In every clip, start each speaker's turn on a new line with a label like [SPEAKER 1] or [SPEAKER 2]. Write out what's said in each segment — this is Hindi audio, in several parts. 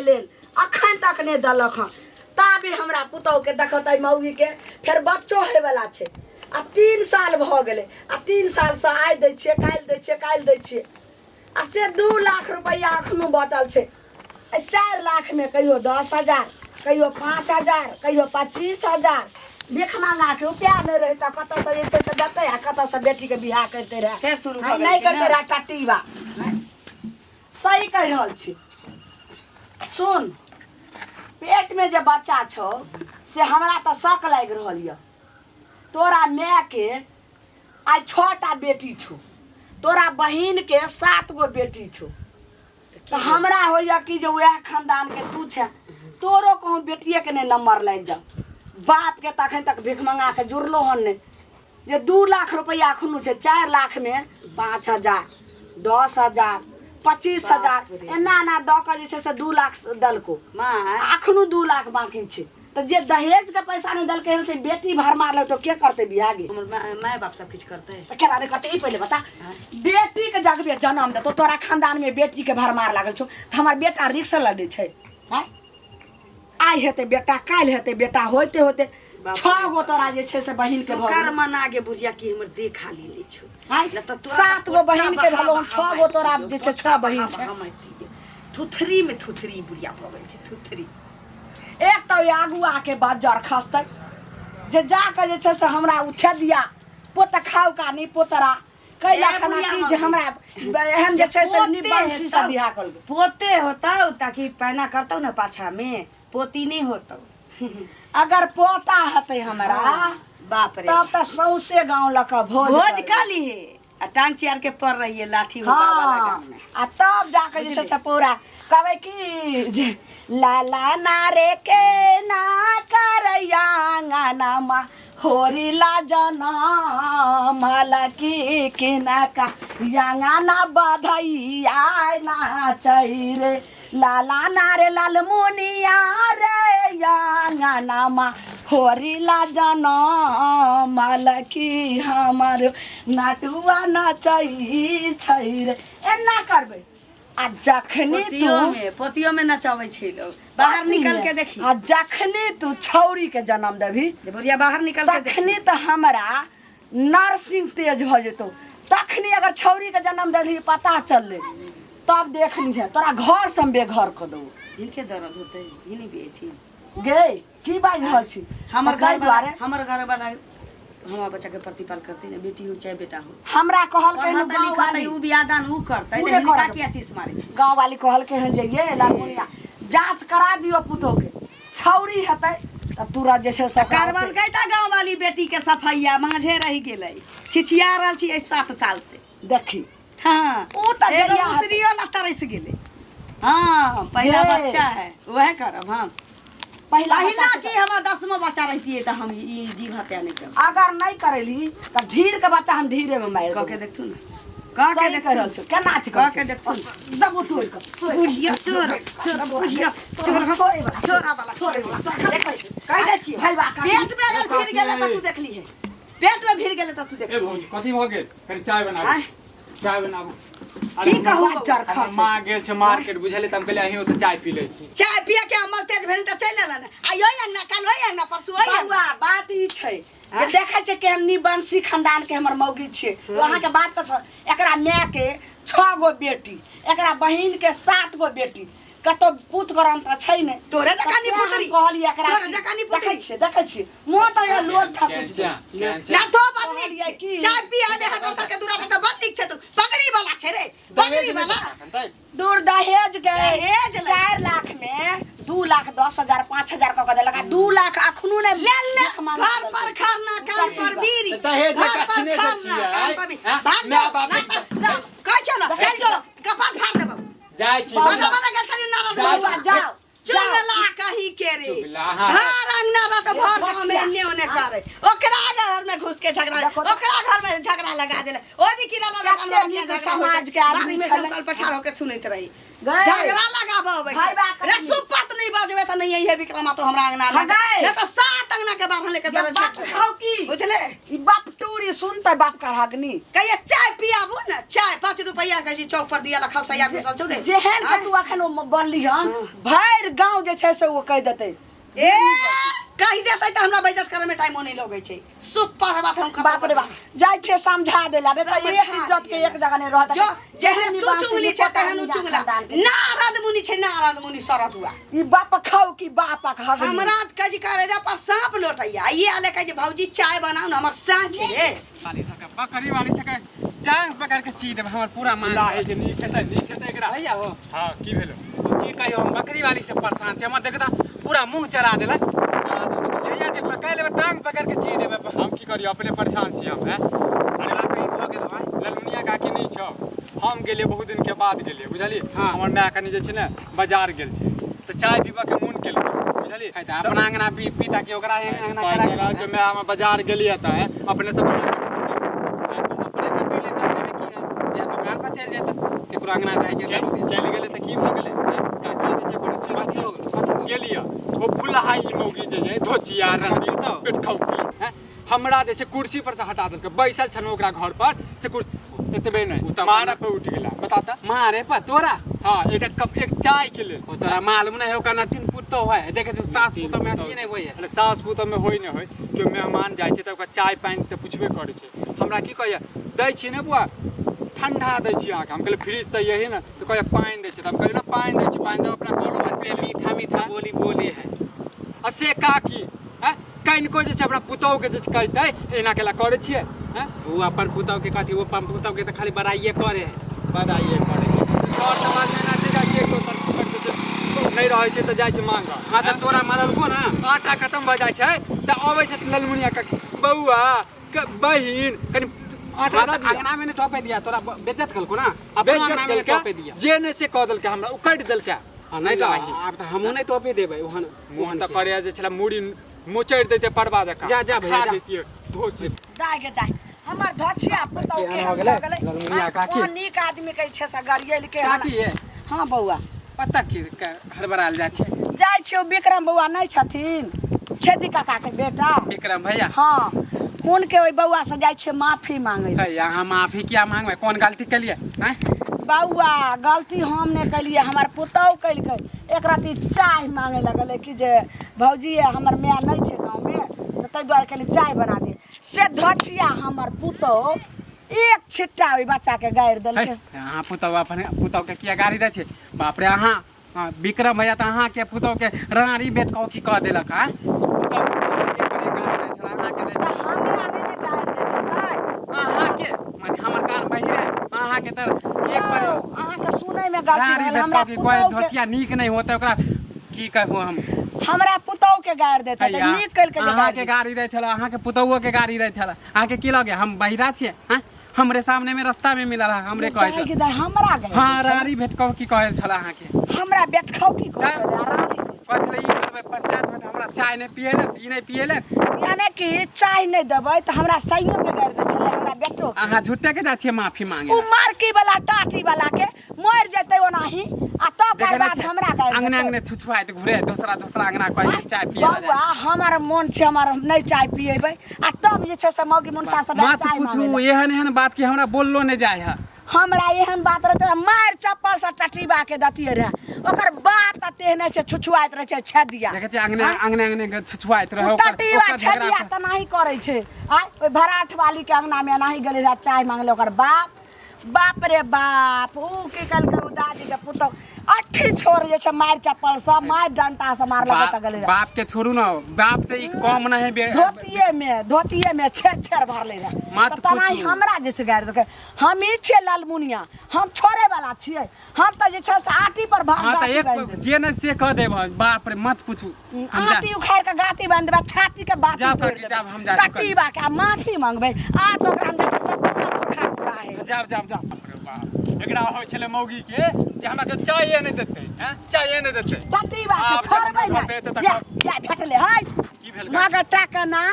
[SPEAKER 1] लेल अखन तक नहीं दलक हँ। ताबे हमरा पुतहु के देखते मौगी के फिर बच्चो होय वाला छै। आ 3 साल भ गेलै आ 3 साल से आइ दै छियै काल्हि दै छियै काल्हि दै छियै आ से 2 लाख रुपया अखनो बचल छै। 4 लाख में कहियो 10,000 कहियो 5,000 कहियो 25,000 भीख मांगा के रुपया नहीं रहे तो कत से जे छै से देते आ कत से बेटी के बियाह करते रहे
[SPEAKER 2] फिर शुरू
[SPEAKER 1] नहीं करते रहे टट्टीबा। सही कह रहल छी। सुन पेट में जे बच्चा छौ से हमरा तो शक लाग रहल य। तोरा माय के आज 6टा बेटी छौ तोरा बहिन के 7 गो बेटी छौ तो हमरा होइया कि जे वह खानदान के तू छे तोरो कहूँ बेटिए के नहीं नंबर लग जाओ। बाप के तखन तक भीख मंगा के जुड़लो हन नहीं जे 2 लाख रुपया अखनो छै। 4 लाख में 5,000 10,000 25,000 एना एना द के जे छै से 2 लाख दलको अखनो 2 लाख बाकी छै। तो जे दहेज के पैसा नहीं दलके से बेटी भर मारल तो के करते बियाह गे?
[SPEAKER 2] माय बाप सब कुछ करते हैं।
[SPEAKER 1] तो केना रे करते? पहले बता बेटी के जगबे जन्म दे तो तोरा खानदान में बेटी के भर मार लागल छौ तो हमार बेटा रिक्स लड़े छै। हैं आई हेते बेटा काल हेते बेटा होते होते 6 गो तोरा जे छै से बहिन के
[SPEAKER 2] कर मना के बुझिया की हमर देखा ले छौ।
[SPEAKER 1] हैं 7 गो बहिन के भलो 6 गो तोरा जे छै 6 बहिन छै।
[SPEAKER 2] थुथरी में थुथरी बुढ़िया भ गेल छै। थुथरी
[SPEAKER 1] एक तो आगू आके बाजार खसते जे जाके जे छै से हमरा उछे दिया पोत खाउ का नहीं पोतरा कैला खाना की जे हमरा एहन जे छै से निबंसी से बियाह करबे।
[SPEAKER 2] पोते होता ताकि पैना करतौ ना पाछा में पोती नहीं होता।
[SPEAKER 1] अगर पोता हते हमरा
[SPEAKER 2] बाप रे
[SPEAKER 1] तब त सौसे गांव लक
[SPEAKER 2] भोज काली है आ टांग चियार के पर रही है लाठी में बाबा लगा में
[SPEAKER 1] आ तब जाके जे छै से पूरा कहबै की जे लाला नारे के ना करैया गाना होरी ला जना माला की किना का यांगाना बधैया ना चैरे लाला नारे लाल मुनिया रे यांगाना मा होरी ला जना माला की हमार नाटुआ नचै छैरे एना करबै। आ जखनी
[SPEAKER 2] पोतियो में नचावे छै लोग बाहर निकल के देखी
[SPEAKER 1] आ जखनी तू छौरी के जन्म देबी
[SPEAKER 2] बुढ़िया बाहर निकल के
[SPEAKER 1] तखनी तो हमरा नर्सिंग तेज हो जेतो। तखनी अगर छौरी के जन्म देबी पता चलले तब देख लीहे तोरा घर से बेघर कर दो।
[SPEAKER 2] इनके दर्द होते ही नहीं बेथी
[SPEAKER 1] गे की बाज रहल छी?
[SPEAKER 2] हमर घर वाला हमार बच्चा के प्रतिपाल करते ने बेटी हो चाहे बेटा हो
[SPEAKER 1] हमरा कहल के
[SPEAKER 2] गांव वाली उ बियादान उ करतै त हिनका किया तीस मारे छै।
[SPEAKER 1] गांव वाली कहल के जाइए लालमुनिया जांच करा दियो पुतो के छौरी हेतै त तुरा जैसे
[SPEAKER 2] करवल कहता गांव वाली बेटी के सफैया मांझे रह गेलै छिछिया रहल छी 7 साल से
[SPEAKER 1] देखी।
[SPEAKER 2] हां
[SPEAKER 1] उ त
[SPEAKER 2] एगो मुसरियो ला तरस गेलै। हां पहला बच्चा है वह करब हम पहला की हमार 10वां बच्चा रहती है तो हम ई जीव हत्या नहीं कर।
[SPEAKER 1] अगर नहीं करेली त धीर के बच्चा हम धीरे में मार
[SPEAKER 2] क के देखथु न क के देख रहल छ
[SPEAKER 1] केना थी
[SPEAKER 2] क के देखथु
[SPEAKER 1] दबो तोड़ के
[SPEAKER 2] बुढ़िया चोर बुढ़िया चोरा वाला देख कह दे छी
[SPEAKER 1] भाई बा
[SPEAKER 2] पेट में अगर फिर गेले त तू देखली है पेट में फिर गेले त तू देख
[SPEAKER 3] ए भौजी कथि भ गेल फिर चाय बनाबू चाय बनाबू
[SPEAKER 2] की कहू
[SPEAKER 1] चरखा
[SPEAKER 3] मां गेल छ मार्केट बुझले त हम कहले अही त चाय पी ले छी।
[SPEAKER 2] चाय पिए के अमल तेज भेल त चल एला न आ यो अंगना काल होय अंगना परसु होय
[SPEAKER 1] बउआ बात ई छै जे देखे छै कि हम निबंसी खानदान के हमर मौगी छै वहां के बात त एकरा माय के 6 गो बेटी एकरा बहिन के 7 गो बेटी कतो पुत करन त छै ने
[SPEAKER 2] तोरे जकानी पुतरी
[SPEAKER 1] कहली एकरा
[SPEAKER 2] तोरे जकानी पुतरी
[SPEAKER 1] देखे छी मुंह त या लोल थकुच
[SPEAKER 2] ना तो बात की चाय पी आले ह दोसर के दूरा पर त बड़ निक छै तू पगड़ी वाला छै रे पगड़ी वाला
[SPEAKER 1] दूर दहेज के 4 लाख में 2 लाख 10,000 5,000 क दे लगा 2 लाख अखनो ने
[SPEAKER 2] ले घर पर खाना कान पर बीरी
[SPEAKER 3] दहेज का छने दछिया माय बाप
[SPEAKER 2] कह छ न चल जो कपार फाड़ देबो
[SPEAKER 3] जाय छी
[SPEAKER 2] बना के चली ना
[SPEAKER 1] जाओ
[SPEAKER 2] चुगला कही के रे घर अंगना रट भर गांव में एने ओने करे ओकरा घर में घुस के झगड़ा ओकरा घर में झगड़ा लगा देले ओ दी किरा लगा अपन
[SPEAKER 1] समाज के आदमी
[SPEAKER 2] में संकल्प पठार होके सुनैत रही झगड़ा लगाबो रे सुपत नहीं बजबे त नहीं है विक्रमा तो हमरा अंगना में
[SPEAKER 1] हगाए।
[SPEAKER 2] नहीं तो 7 अंगना के बाहर लेके दर
[SPEAKER 1] बाप खाओ की
[SPEAKER 2] बुझले
[SPEAKER 1] ई बाप टूरी सुनते बाप का हगनी
[SPEAKER 2] कहिए चाय पियाबू ना चाय 5 रुपया के जी चौक पर दिया लखल सैया घुसल छौ रे
[SPEAKER 1] जेहन के तू अखन ओ बनली हन भैर गांव जे छै से वो कह देते
[SPEAKER 2] ए कहि देतै त हमरा बेइज्जत करे में टाइम नहीं लगे छै सुपर बात हम
[SPEAKER 1] बाप रे बाप जाय छै समझा देला रे त एक इज्जत के एक जगह नहीं रहत
[SPEAKER 2] जो जेहन तू चुगली छै तेहन उ चुगला नारद मुनि छै नारद मुनि सरत हुआ
[SPEAKER 1] ई बाप खाओ की बाप का हगनी
[SPEAKER 2] हमरा कजी करे जा पर सांप लोटैया ये आले कह जे भौजी चाय बनाऊ ना हमर साँझ छै रे
[SPEAKER 4] बकरी वाली सके टांग पकड़ के ची देब हमर पूरा मान
[SPEAKER 3] लाहे जे नी खेते एकरा
[SPEAKER 4] भैया हो
[SPEAKER 3] हां की भेलो
[SPEAKER 4] की कहियो हम बकरी वाली से परेशान छी हमर देखता पूरा मुंह चरा देला जइया जे पकड़ लेबे टांग पकड़ के ची देबे
[SPEAKER 3] हम की करियो अपने परेशान छी हम हैं
[SPEAKER 4] अरे ला कहीं भ गेल भाई
[SPEAKER 3] ललमुनिया काकी नहीं छौ हम गेलिए बहुत दिन के बाद गेलिए बुझली
[SPEAKER 4] हाँ।
[SPEAKER 3] हमर माय कनी जे छै ने बाजार गेल छै त चाय पीबा के मन केल बुझली
[SPEAKER 4] है त अपना अंगना पीता के ओकरा अंगना करा
[SPEAKER 3] जो मैं हम बाजार गेलिए त अपने से
[SPEAKER 4] अपने से पी लेता है की है या दुकान पर चल जाता केकरो अंगना जाय के
[SPEAKER 3] चल गेले त की भ गेले काकी जे छै पड़ोसी बात हो गेलिए वो फुलहाई मौगी जे है धोचिया रंगी तो पेट खौकी हैं हमरा जे छै कुर्सी पर से हटा देलकै बैसल छन ओकरा घर पर से कुर्सी एतबे नहीं मारा पे उठ गेला बताता
[SPEAKER 4] मारे पर तोरा
[SPEAKER 3] हां एक कप एक चाय के लिए
[SPEAKER 4] ओ तोरा मालूम नहीं हो कना 3 पुतो है देखे जो सास पुतो में अथी नहीं होय
[SPEAKER 3] अरे सास पुतो में होय नहीं होय केओ मेहमान जाय छै त ओकरा चाय पानी त पुछबे करै छै हमरा की कहया दै छी ने बुआ ठंडा दै छी आके हम कहले फ्रिज त यही ना तो कहया पानी दै छै त हम कहले ना पानी दै छी पानी दे अपना कोलो पर
[SPEAKER 4] पे मीठा मीठा बोली बोली है
[SPEAKER 3] असे काकी हैं कनिको जे छै अपना पुतौ के जे कहतै एना केला करै छियै हैं
[SPEAKER 4] वो अपन पुतौ के कथी वो पम पुतौ के त खाली बड़ाइए करे है
[SPEAKER 3] बधाई करै छै सर समाज में ना जाइ छै तो नहीं रहै छै त जाइ छै मांगा
[SPEAKER 4] हां त तोरा मारल को ना
[SPEAKER 3] आटा खत्म भ जाइ छै त आबै छै ललमुनिया के बौआ बहिन कनि आटा दे
[SPEAKER 4] अंगना में ने टोपे दिया तोरा बेइज्जत कल को ना अपना अंगना में टोपे दिया
[SPEAKER 3] जे ने से क देलकै हमरा उकट देलकै
[SPEAKER 4] नहीं तो अब त हमहु नहीं टोपे देबै ओहन
[SPEAKER 3] मोहन त करे जे छला मुड़ी मोचैर दैते परवा जका
[SPEAKER 4] जा जा भैया
[SPEAKER 3] देतिए धोछि
[SPEAKER 1] दाय गे दाय हमर धछिया पुतौ के
[SPEAKER 4] हो गेलै ललमुनिया काकी
[SPEAKER 1] ओ नीक आदमी के छै से गरियल के
[SPEAKER 4] काकी है
[SPEAKER 1] हां बौआ
[SPEAKER 4] पता की हड़बड़ाल जा छै
[SPEAKER 1] जाय छियो विक्रम बौआ नहीं छथिन छेदी काका के बेटा
[SPEAKER 4] विक्रम भैया
[SPEAKER 1] हां हुन के ओइ बौआ से जाय छै माफी मांगे
[SPEAKER 4] है यहाँ माफी क्या मांगबै कौन गलती केलिए हैं
[SPEAKER 1] बौआ गलती हम ने कलिए हमर पुतौ कलकै एक राती चाय मांगे लगले कि जे भौजी हमर माय नहीं छै गांव में त तै द्वारे कनी चाय बना दे से धछिया हमर पुतौ एक छिट्टा ओइ बच्चा के गाड़ देलकै
[SPEAKER 4] यहाँ पुतौ अपन पुतौ के किया गाड़ी दे छै बाप रे अहाँ विक्रम भैया त अहाँ के पुतौ के रानी बेट कौ की कह देलक हैं पुतौ एक बार गाड़ी दे छला अहाँ के दे
[SPEAKER 1] त हमरा ने गाड़ देतै
[SPEAKER 4] अहाँ के माने हमर कान बहिरे अहाँ के त एक बार
[SPEAKER 1] अहाँ के सुनै में गलती
[SPEAKER 4] गाड़ी
[SPEAKER 1] भेल
[SPEAKER 4] बेट
[SPEAKER 1] हमरा
[SPEAKER 4] कौ की कोई
[SPEAKER 1] पुतौ के
[SPEAKER 4] धोतिया नीक नहीं होते ओकरा की कहू हम
[SPEAKER 1] हमरा पुतौ के गाड़ देतै त नीक कल के
[SPEAKER 4] अहाँ के गाड़ी दे छला अहाँ के पुतौओ के गाड़ी दे छला अहाँ के की लगे हम बहिरा छियै हैं हमरे सामने में रास्ता में मिलल हमरे कहै
[SPEAKER 1] दाय गे
[SPEAKER 4] छै
[SPEAKER 1] दाय हमरा गाड़
[SPEAKER 4] हां रानी भेट कौ की कहै छला अहाँ के
[SPEAKER 1] हमरा बेटखौ की कहै रानी
[SPEAKER 4] कहै ई करबै पंचायत में हमरा चाय नहीं पिएले ई नहीं पिएले
[SPEAKER 1] यानी कि चाय नहीं देबै त हमरा सहियो के गाड़ दे छले हमरा बेटो के।
[SPEAKER 4] अहाँ झूठे के जा छियै माफी मांगे
[SPEAKER 1] उ मारकी वाला टाटी वाला के मर जेतै ओनाही आ तब
[SPEAKER 4] देखे
[SPEAKER 1] बाद हमरा गाड़
[SPEAKER 4] अंगने अंगने छुछुआइत घुरे दूसरा अंगना कहै चाय पिएला
[SPEAKER 1] बौआ हमर मन छै हमर नहीं चाय पिएबै आ तब जे छै से मौगी मुनसा सब
[SPEAKER 4] मत
[SPEAKER 1] चाय
[SPEAKER 4] पूछू
[SPEAKER 1] मांगे
[SPEAKER 4] एहन एहन बात की हमरा बोललो नहीं जाय है
[SPEAKER 1] हमरा एहन बात रहते त मार चप्पल से टटीबा के दतिए रहे ओकर बाप त तेहने छै छुछुआइत रहे छै छेदिया
[SPEAKER 4] देखे छै अंगने अंगने अंगने छुछुआइत रहे
[SPEAKER 1] टटीबा छेदिया त नाही करे छै आय ओइ भराठ वाली के अंगना में नाही गेले रहा चाय मांगले ओकर बाप रे बाप ऊ की कल के दादी के पुतो अठी छोड़ जे छै मार चप्पल सब मार डंटा से मार लगे त गेले
[SPEAKER 4] बाप के छोड़ू ना बाप से ई कम नहीं
[SPEAKER 1] धोतिए में छेड़ भरले रहे
[SPEAKER 4] मत
[SPEAKER 1] त तनाई
[SPEAKER 4] पूछू।
[SPEAKER 1] हमरा जे से गाड़ देलकै हम ही छियै लालमुनिया हम छोड़े वाला छियै हम त जे छै से आटी पर
[SPEAKER 4] हां त एक जे नहीं से कह देब बाप रे मत पूछू हम जा
[SPEAKER 1] आटी उखाड़ के गाटी बांध देबा छाती के बात
[SPEAKER 4] जाओ काकी, जाओ, हम जा चुकल।
[SPEAKER 1] टटीबा के माफी मांगबै आ तो ओकरा हम जे छै सब सिखा देता है
[SPEAKER 4] जाओ जाओ जाओ
[SPEAKER 3] अरे बाप एकरा होय छले मौगी के जे हमरा के चाय नहीं देतै हैं चाय नहीं देतै
[SPEAKER 1] टटीबा के
[SPEAKER 3] आब
[SPEAKER 1] छोड़बै
[SPEAKER 3] जब
[SPEAKER 1] ना
[SPEAKER 3] करतै त
[SPEAKER 1] या फटले है
[SPEAKER 3] की भेल
[SPEAKER 1] मगर टाका ना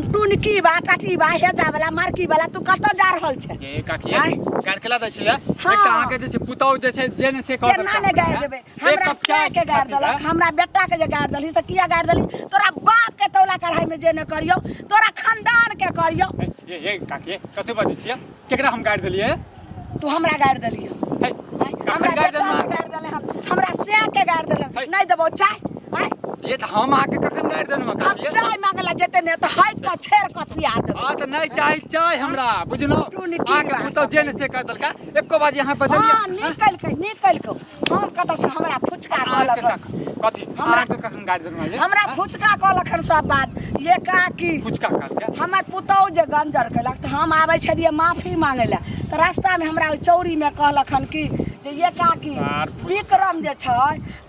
[SPEAKER 1] टुनकी बा टाटी बा हेजा वाला मारकी वाला तू कत जा रहल छे
[SPEAKER 3] ये काकी
[SPEAKER 1] आय?
[SPEAKER 3] गाड़ केला दै छियै
[SPEAKER 1] हाँ।
[SPEAKER 3] एकटा अहाँ के जे छै पुतौ जे छै जेने से कह
[SPEAKER 1] केना ने गाड़ देबे हमरा से के गाड़ देलक हमरा बेटा के जे गाड़ देली से किया गाड़ देली तोरा बाप के तौला कढ़ाई में जे न करियो तोरा खानदान के करियो
[SPEAKER 3] ये काकी कते बजै छियै केकरा हम गाड़ देलियै
[SPEAKER 1] तू हमरा गाड़ देली
[SPEAKER 3] हे
[SPEAKER 1] हमरा
[SPEAKER 3] गाड़
[SPEAKER 1] बेटा के गाड़ देले हमरा से के गाड़ देले नहीं देबो चाय आय?
[SPEAKER 3] ये त हम आके कखन गाड़ देलहुँ
[SPEAKER 1] अब
[SPEAKER 3] काकी
[SPEAKER 1] चाय मांगला जेते ने तो हाय का छेर का पिया दे
[SPEAKER 3] हां त नहीं चाही चाय हमरा बुझलो
[SPEAKER 1] टुनकी
[SPEAKER 3] आके
[SPEAKER 1] बा
[SPEAKER 3] पुतौ
[SPEAKER 1] सब
[SPEAKER 3] जेने से कह देलका एको बाजी यहाँ बदलिया
[SPEAKER 1] हां निकल के हम कत से हमरा फुचका कहलक
[SPEAKER 3] कथी
[SPEAKER 1] हमरा-
[SPEAKER 3] अहाँ के कखन गाड़ देलहुँ ये
[SPEAKER 1] हमरा फुचका कहलक सब बात ये का की
[SPEAKER 3] फुचका कहल के
[SPEAKER 1] हमर पुतौ जे गंजर केलक त हम आबै छलिए माफी मांगे ला त रास्ता में हमरा ओइ चौरी में कहलक हन कि जे ये का की
[SPEAKER 3] सार
[SPEAKER 1] विक्रम जे छै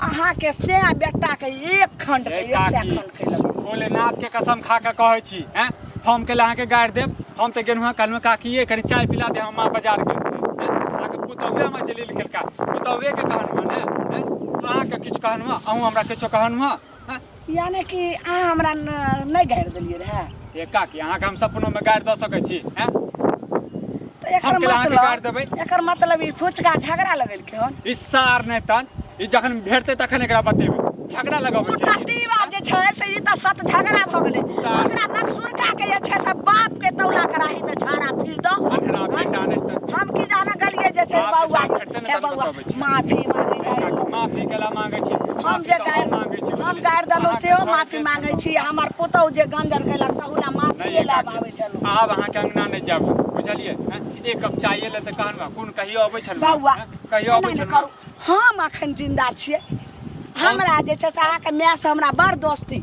[SPEAKER 1] अहाँ के से बेटा के एक खंड के एक से खंड खेलक
[SPEAKER 3] भोलेनाथ के कसम खा के कहै छी हैं हम के अहाँ के गाड़ देब हम त गेलहुँ कल में काकीए कनी चाय पिला दे हम बाजार गेल छी अहाँ के पुतौवे हम जलील केलका पुतौवे के कहन ने हैं अहाँ के किछ कहन अहूँ हमरा किछो कहन हैं
[SPEAKER 1] यानी कि अहाँ हमरा नहीं गाड़ देलिए रहे
[SPEAKER 3] ये काकी अहाँ के हम सपनों में गाड़ द सकै छी हैं
[SPEAKER 1] तो एकर
[SPEAKER 3] हम के अहाँ के गाड़ देबै
[SPEAKER 1] एकर मतलब ई फुचका झगड़ा लगल के हन
[SPEAKER 3] ई सार नहीं तन ई जखन भेटतै तखन एकरा बतेबै झगड़ा लगाबै छै
[SPEAKER 1] टट्टीवा जे छै से ई त सत झगड़ा भ गेलै ओकरा नक्सुरका के जे छै से बाप के तौला कराही में झाड़ा फिर दो
[SPEAKER 3] अनहरा बेटा नहीं तन
[SPEAKER 1] हम की जाना गलिए जे छै
[SPEAKER 3] बाप के
[SPEAKER 1] बौआ
[SPEAKER 3] साथ भेटतै ने
[SPEAKER 1] हे
[SPEAKER 3] तब
[SPEAKER 1] बौआ
[SPEAKER 3] बताबै छी।
[SPEAKER 1] माफी मांगे ला
[SPEAKER 3] माफी केला मांगै छी
[SPEAKER 1] हम जे गाड़
[SPEAKER 3] मांगै छी
[SPEAKER 1] हम गाड़ देलो सेहो माफी मांगे छी हमर पुतौ जे गंजर केलक तहुला माफी ला आबै छलो
[SPEAKER 3] आब अहाँ के अंगना नहीं जाबू बुझलिए हैं एक कप चाय ले त कहनवा कोन कहियो अबै छल
[SPEAKER 1] बौआ
[SPEAKER 3] कहियो अबै
[SPEAKER 1] एना
[SPEAKER 3] छल
[SPEAKER 1] नहि करू। हम अखन जिंदा छियै हमरा जे छै से अहाँके माय से हमरा बड़ दोस्ती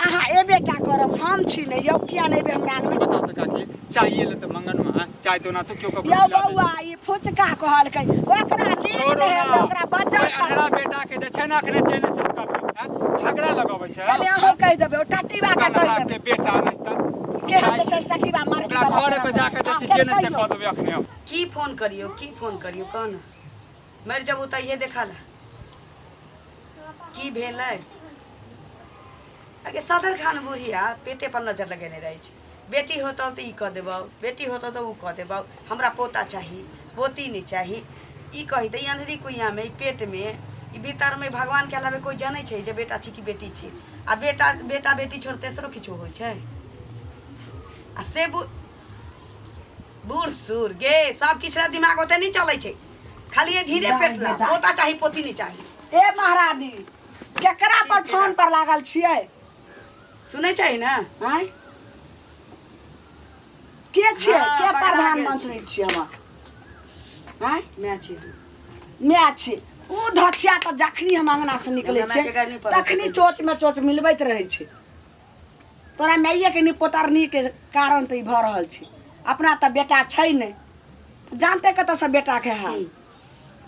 [SPEAKER 1] अहाँ एबेटा करब हम छी ने यौ किया नहीं बे हमरा अंगना
[SPEAKER 3] बताओ त काकी चाय ले त मंगनवा चाय तो ना तो क्यों कब
[SPEAKER 1] यौ बौआ ई फुचका कहलकै ओकरा नीक
[SPEAKER 3] छोड़ो
[SPEAKER 1] रहे
[SPEAKER 3] ना
[SPEAKER 1] ओकरा बच्चा
[SPEAKER 3] अनहरा बेटा के जे छै ना अखने चेने से कभी झगड़ा लगाबै छै
[SPEAKER 1] कने अहूँ कहि देबै ओ टट्टीबा के कहि
[SPEAKER 3] अनहरा
[SPEAKER 1] देबै
[SPEAKER 3] के बेटा नहीं त
[SPEAKER 1] के हम जे छै से टट्टीबा मार
[SPEAKER 3] ओकरा घर पे जाके जे छै चेने से कह देबै अखने हम
[SPEAKER 2] की फोन करियो कौन मर जब त ये देखा ला की भेलै अगे सदर खान बुढ़िया पेटे पर नजर लगेने रहे छै बेटी होता तो ई कह देबौ बेटी होता तो ऊ कह देबौ हमरा पोता चाही पोती नहीं चाही ई कही दे अंधेरी कुइया में ई पेट में ई भीतर में भगवान के अलावे कोई जानै छै जे बेटा छी कि बेटी छी आ बेटा बेटी छोड़ तेसरो किछो होइ छै आ से बूढ़ सूर गे सब किछ दिमाग ओते नहीं चलै छै खाली ये धीरे पेटला पोता चाही पोती नहीं चाही
[SPEAKER 1] ए महारानी केकरा पर फोन पर लागल छियै
[SPEAKER 2] सुनै छै ना
[SPEAKER 1] हैं के छियै
[SPEAKER 2] हाँ,
[SPEAKER 1] के
[SPEAKER 2] पकड़ा
[SPEAKER 1] प्रधानमंत्री छियै हम हैं
[SPEAKER 2] मैं छी
[SPEAKER 1] मैं छी ऊ धछिया त जखनी हम अंगना से निकले
[SPEAKER 2] हमरा
[SPEAKER 1] छै
[SPEAKER 2] मायके गाड़ी पड़ै छै।
[SPEAKER 1] तखनी चोच में चोच मिलबैत रहे छै तोरा माइये के निपोतरनी के कारण त ई भ रहल छै अपना त बेटा छै नहीं जानते कत से बेटा के हाल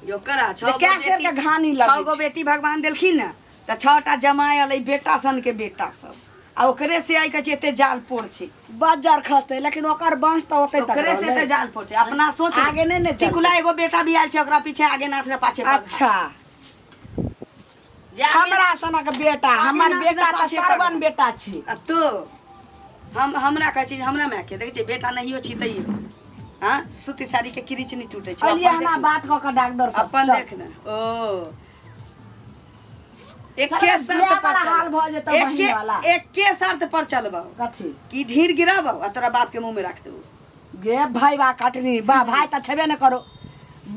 [SPEAKER 2] जो करा
[SPEAKER 1] जे कै शेर के घानी लगै
[SPEAKER 2] छह गो
[SPEAKER 1] छै।
[SPEAKER 2] बेटी भगवान देलखिन ना त 6टा जमाय अलै बेटा सन के बेटा सब आ ओकरे से आई के एते जाल पोड़ छै
[SPEAKER 1] बज्जर खसते लेकिन ओकर वंश त ओते तक
[SPEAKER 2] ओकरे से
[SPEAKER 1] रहलै।
[SPEAKER 2] एते जाल पोड़ छै अपना सोच
[SPEAKER 1] आगे नहीं ने चलतै।
[SPEAKER 2] टिकुला एगो बेटा भी आयल छै ओकरा पीछे आगे नाथ रे पाछे बगहा।
[SPEAKER 1] अच्छा
[SPEAKER 2] जे आगे-
[SPEAKER 1] हमरा सनक बेटा
[SPEAKER 2] आगे
[SPEAKER 1] हमर
[SPEAKER 2] नाथ
[SPEAKER 1] बेटा
[SPEAKER 2] रे
[SPEAKER 1] त
[SPEAKER 2] पाछे
[SPEAKER 1] सरवन
[SPEAKER 2] बगहा।
[SPEAKER 1] बेटा छी
[SPEAKER 2] आ तो हमरा कहै छी हमरा माय के देखै छी बेटा नहियो छी तैयो हां सूती साड़ी के किरिच नहीं टूटे छै
[SPEAKER 1] अलिए
[SPEAKER 2] अपन
[SPEAKER 1] हमरा
[SPEAKER 2] देख
[SPEAKER 1] बात क के डॉक्टर
[SPEAKER 2] न,
[SPEAKER 1] सब
[SPEAKER 2] अपन
[SPEAKER 1] चल।
[SPEAKER 2] देख न ओ एके
[SPEAKER 1] चल,
[SPEAKER 2] शर्त
[SPEAKER 1] बियाह
[SPEAKER 2] पर
[SPEAKER 1] वाला हाल भऽ जेतौ बहिन वाला।
[SPEAKER 2] एके शर्त पर चलबौ
[SPEAKER 1] कथी
[SPEAKER 2] कि ढीर गिराबौ आ तोरा बाप के मुंह में रख देबौ
[SPEAKER 1] गे भाई बा कटनी बा भाई त छेबे न करो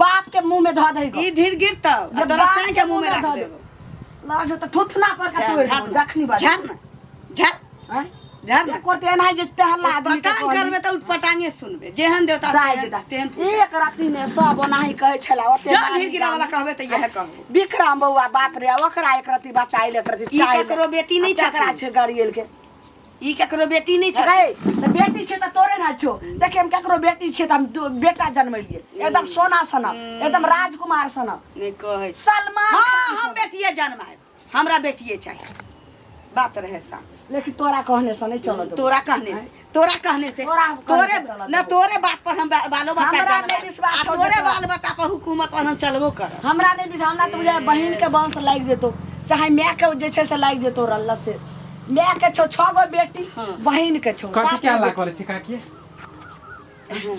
[SPEAKER 1] बाप के मुंह में ध दई
[SPEAKER 2] ई ढीर गिरतौ आ तोरा साई के मुंह में रख देबौ
[SPEAKER 1] लाज त थुथना पर के तोड़ दो जखनी बात
[SPEAKER 2] झर न झर
[SPEAKER 1] हैं
[SPEAKER 2] झर न
[SPEAKER 1] कोते एनाइ जे तेहला आदमी के
[SPEAKER 2] पटांग करबे त पटांगे सुनबे जेहन देवता तेहन पूजा
[SPEAKER 1] एक राती ने सब ओनाही कहै छला ओते
[SPEAKER 2] जो ढीर गिरा वाला कहबे त यह कहबो
[SPEAKER 1] विक्रम बौआ बाप रे ओकरा एक राती बचाइल एक राती
[SPEAKER 2] ई
[SPEAKER 1] चाइल
[SPEAKER 2] ककरो बेटी नहीं
[SPEAKER 1] छकरा
[SPEAKER 2] छथिन।
[SPEAKER 1] छै गरियल के
[SPEAKER 2] ई केकरो बेटी नहीं छै
[SPEAKER 1] रे त बेटी छै त तोरे ना छो देखे हम केकरो बेटी छै त हम बेटा जन्मलिए एकदम सोना सनक एकदम राजकुमार सनक
[SPEAKER 2] नहीं कहै
[SPEAKER 1] सलमान
[SPEAKER 2] हां
[SPEAKER 1] खान
[SPEAKER 2] हम
[SPEAKER 1] सनक।
[SPEAKER 2] बेटिए जन्माए हमरा बेटिए चाहिए बात रहे सा
[SPEAKER 1] लेकिन तोरा कहने से नहीं चलो
[SPEAKER 2] तोरा कहने से तोरे कहने से
[SPEAKER 1] तोरा
[SPEAKER 2] तोरे बात पर हम बालो बच्चा
[SPEAKER 1] हमरा
[SPEAKER 2] जन्माए।
[SPEAKER 1] नहीं विश्वास
[SPEAKER 2] आ
[SPEAKER 1] हो
[SPEAKER 2] तोरे
[SPEAKER 1] जेतौ।
[SPEAKER 2] बाल बच्चा पर हुकूमत पर हम चलबो कर
[SPEAKER 1] हमरा नहीं दिस हमरा तो बुझाय बहिन के वंश लाग जेतो चाहे माय के जे छै से लाग जेतो रल्ला से मैं के छो 6 गो बेटी
[SPEAKER 2] हाँ।
[SPEAKER 1] बहिन के छो
[SPEAKER 4] कथी
[SPEAKER 1] 7
[SPEAKER 4] क्या
[SPEAKER 1] गो
[SPEAKER 4] ला
[SPEAKER 1] बेटी।
[SPEAKER 4] करे छी काकी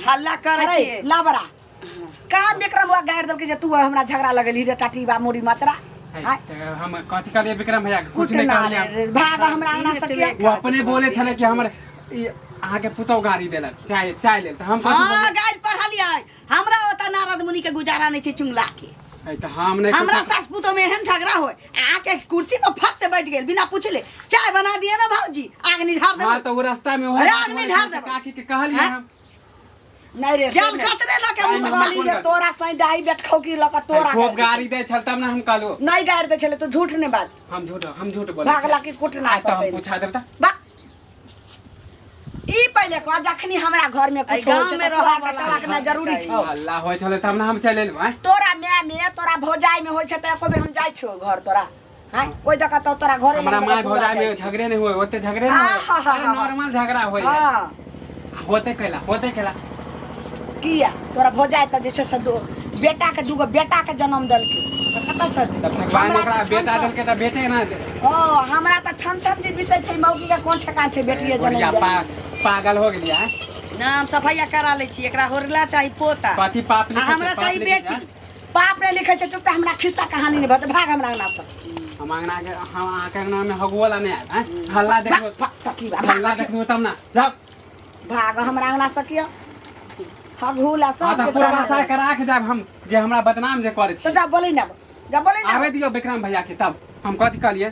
[SPEAKER 2] हल्ला करे
[SPEAKER 1] अरे
[SPEAKER 2] छिए
[SPEAKER 1] लाबरा का विक्रम हुआ गाड़ दल के जे तू हमरा झगड़ा लगली रे टाटीबा मुड़ी मचरा हाय
[SPEAKER 4] हम कथी कहलिए विक्रम भैया के कुछ
[SPEAKER 1] कुछ
[SPEAKER 4] नहीं
[SPEAKER 1] ना
[SPEAKER 4] कहलिए
[SPEAKER 1] रे भाग हमरा आना
[SPEAKER 2] ई
[SPEAKER 1] सकिया
[SPEAKER 2] एतबे
[SPEAKER 4] वो अपने बोले छले कि हमर अहाँ के पुतौ गाड़ी देलक चाय चाय लेल त हम कथी
[SPEAKER 2] हाँ गाइड पढ़लिए हमरा ओता नारद मुनि के गुजारा नहीं छै चुंगला के
[SPEAKER 4] बोलिए? त हम नहीं
[SPEAKER 2] हमरा
[SPEAKER 4] कुछ-
[SPEAKER 2] सास पुतो में एहन झगड़ा होय आके कुर्सी पर फट से बैठ गेल बिना पूछले चाय बना दिए ना भौजी आग निढार
[SPEAKER 4] हाँ
[SPEAKER 2] देबो
[SPEAKER 4] तो वो रास्ता में
[SPEAKER 2] अरे आदमी ढार देबो।
[SPEAKER 4] काकी के कहलिए
[SPEAKER 2] हाँ?
[SPEAKER 4] हम
[SPEAKER 1] नहीं रे
[SPEAKER 2] जल कतरे लके
[SPEAKER 4] आई
[SPEAKER 2] मुंह
[SPEAKER 4] मम्मा
[SPEAKER 2] में
[SPEAKER 1] कहली जे तोरा सही डाई बेट खौकी लका तोरा
[SPEAKER 4] खूब
[SPEAKER 1] गाड़ दे।
[SPEAKER 4] गाड़ी दे छल तब ना हम कहलो
[SPEAKER 1] नहीं गाड़ दे छले तो झूठ ने बात
[SPEAKER 4] हम झूठ बोले
[SPEAKER 1] भागला के कुट ना
[SPEAKER 4] आज तो हम
[SPEAKER 1] सके
[SPEAKER 4] पूछा देब त
[SPEAKER 1] बा ई पहले कह जखनी हमरा घर में
[SPEAKER 2] आई
[SPEAKER 1] कुछ हो
[SPEAKER 2] गाँव
[SPEAKER 1] छै
[SPEAKER 2] में
[SPEAKER 1] त तोरा
[SPEAKER 2] रहऽ
[SPEAKER 1] के
[SPEAKER 2] वाला
[SPEAKER 1] तलाक ना जरूरी
[SPEAKER 2] चाहिए।
[SPEAKER 1] छौ
[SPEAKER 4] हल्ला होय छले तब ना हम चले एलहुँ हैं?
[SPEAKER 1] तोरा में तोरा भौजाई में होय छै त एको बेर हम जाय छौ घर तोरा हां कोई जगह तो तोरा घर
[SPEAKER 4] हमरा माय भौजाई में झगड़े नहीं हुए ओते झगड़े नहीं हुए नॉर्मल झगड़ा होय
[SPEAKER 1] हां
[SPEAKER 4] होते कैला
[SPEAKER 1] किया तोरा भौजाई त जैसे से दो बेटा के दूगो बेटा के जन्म देलकै कतऽ से
[SPEAKER 4] तब भगवान
[SPEAKER 1] हमरा
[SPEAKER 4] ओकरा
[SPEAKER 1] त
[SPEAKER 4] बेटा
[SPEAKER 1] छन-
[SPEAKER 4] देलकै त बेटे ना दे
[SPEAKER 1] ओ हमरा त छन छन दिन बीते छै मौगी के कोन ठेकान छै बेटिए
[SPEAKER 4] बुढ़िया
[SPEAKER 1] जन्म देलकै
[SPEAKER 4] पागल हो गेलिया हैं?
[SPEAKER 2] नाम सफाइया करा लै छी एकरा होरला चाही पोता
[SPEAKER 4] कथी पाप
[SPEAKER 2] आ
[SPEAKER 4] लिखै छै,
[SPEAKER 2] हमरा
[SPEAKER 4] पाप
[SPEAKER 2] चाही
[SPEAKER 4] लिखै छै,
[SPEAKER 2] बेटी
[SPEAKER 4] हैं?
[SPEAKER 1] पाप ने लिखै छै चुप त हमरा खिस्सा कहानी ने बता भाग हमरा अंगना से
[SPEAKER 4] हम अंगना के हम अहाँ के अंगना में हगुओला नहीं आयल हैं? हल्ला देखो हल्ला देखो तब ना जाओ
[SPEAKER 1] भाग हमरा अंगना से किया हगुला
[SPEAKER 4] हाँ
[SPEAKER 1] सब
[SPEAKER 4] तो पूरा भाषा के राख जाब हम जे हमरा बदनाम जे करे
[SPEAKER 1] तो
[SPEAKER 4] छी
[SPEAKER 1] जा बोली ना जा बोली ना
[SPEAKER 4] आवे दियो विक्रम भैया के तब हम कथी कहलिए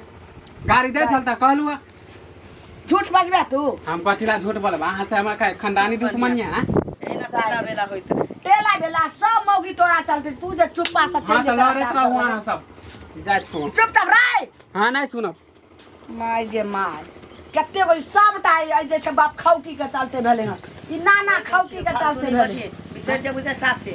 [SPEAKER 4] गाड़ी दे चलता कहलू
[SPEAKER 1] झूठ बजबे तू
[SPEAKER 4] हम कथी ला झूठ बोलब अहाँ से हमरा खानदानी दुश्मनी है हैं?
[SPEAKER 2] एना तेला बेला होइत रहे।
[SPEAKER 1] तेला बेला सब मौगी तोरा चलते तू जे चुप्पा से
[SPEAKER 4] हाँ
[SPEAKER 1] चल
[SPEAKER 4] तो लड़े रहू अहाँ सब जाय सुन
[SPEAKER 1] चुपचाप रे
[SPEAKER 4] हाँ नहीं सुनब
[SPEAKER 1] माय गे माय कते गो सबटा आई जे छै बाप खौकी के चलते भेले हन ई नाना खौकी के चलते भेले
[SPEAKER 2] विसर्ज बुझे साथ से